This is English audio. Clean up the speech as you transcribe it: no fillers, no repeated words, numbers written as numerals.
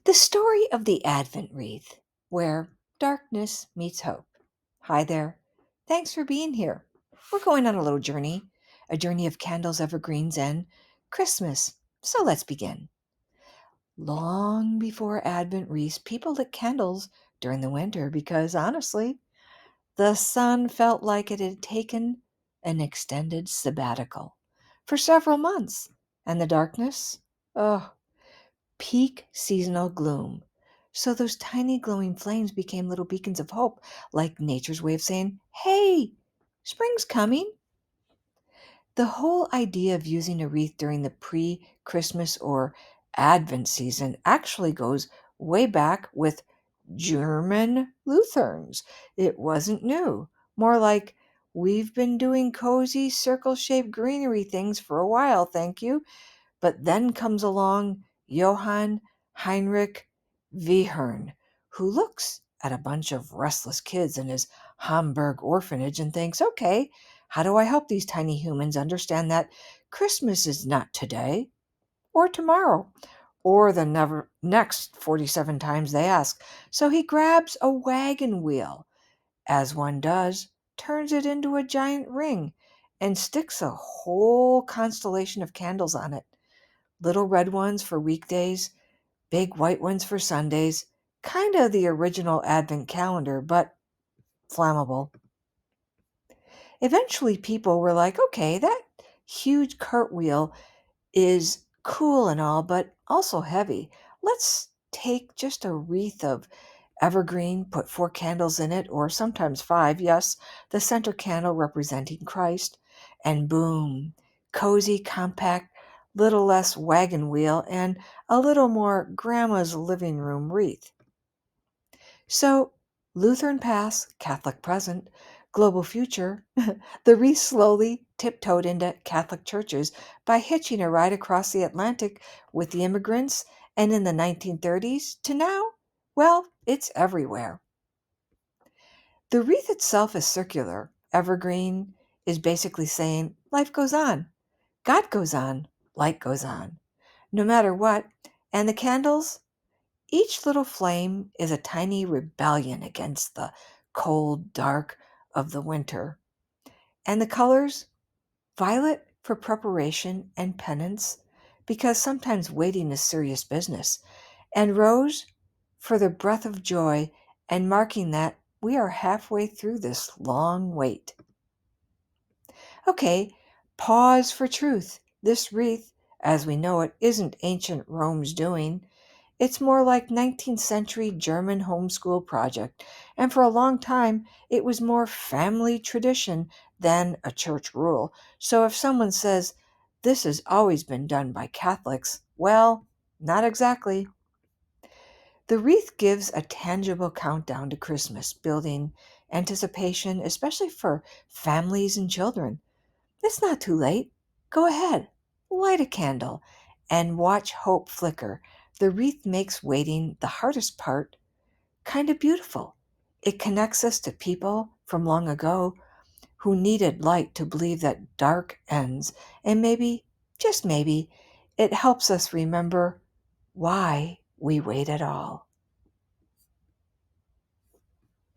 The story of the Advent wreath, where darkness meets hope. Hi there. Thanks for being here. We're going on a journey of candles, evergreens, and Christmas. So let's begin. Long before Advent wreaths, people lit candles during the winter because honestly, the sun felt like it had taken an extended sabbatical for several months, and the darkness, oh, peak seasonal gloom. So those tiny glowing flames became little beacons of hope, like nature's way of saying, hey, spring's coming. The whole idea of using a wreath during the pre Christmas or Advent season actually goes way back with German Lutherans. It wasn't new, more like we've been doing cozy circle shaped greenery things for a while, thank you. But then comes along Johann Heinrich Wehern, who looks at a bunch of restless kids in his Hamburg orphanage and thinks, okay, how do I help these tiny humans understand that Christmas is not today or tomorrow or the next 47 times they ask? So he grabs a wagon wheel, as one does, turns it into a giant ring, and sticks a whole constellation of candles on it. Little red ones for weekdays, big white ones for Sundays. Kind of the original Advent calendar, but flammable. Eventually, people were like, okay, that huge cartwheel is cool and all, but also heavy. Let's take just a wreath of evergreen, put 4 candles in it, or sometimes 5, yes, the center candle representing Christ, and boom, cozy, compact, little less wagon wheel, and a little more grandma's living room wreath. So, Lutheran past, Catholic present, global future, the wreath slowly tiptoed into Catholic churches by hitching a ride across the Atlantic with the immigrants, and in the 1930s to now, well, it's everywhere. The wreath itself is circular. Evergreen is basically saying life goes on, God goes on, light goes on, no matter what. And the candles, each little flame is a tiny rebellion against the cold dark of the winter. And the colors, violet for preparation and penance, because sometimes waiting is serious business, and rose for the breath of joy and marking that we are halfway through this long wait. Okay, pause for truth. This wreath, as we know it, isn't ancient Rome's doing. It's more like 19th century German homeschool project, and for a long time it was more family tradition than a church rule. So if someone says this has always been done by Catholics, well, not exactly. The wreath gives a tangible countdown to Christmas, building anticipation, especially for families and children. It's not too late. Go ahead, light a candle, and watch hope flicker. The wreath makes waiting the hardest part kind of beautiful. It connects us to people from long ago who needed light to believe that dark ends, and maybe, just maybe, it helps us remember why we wait at all.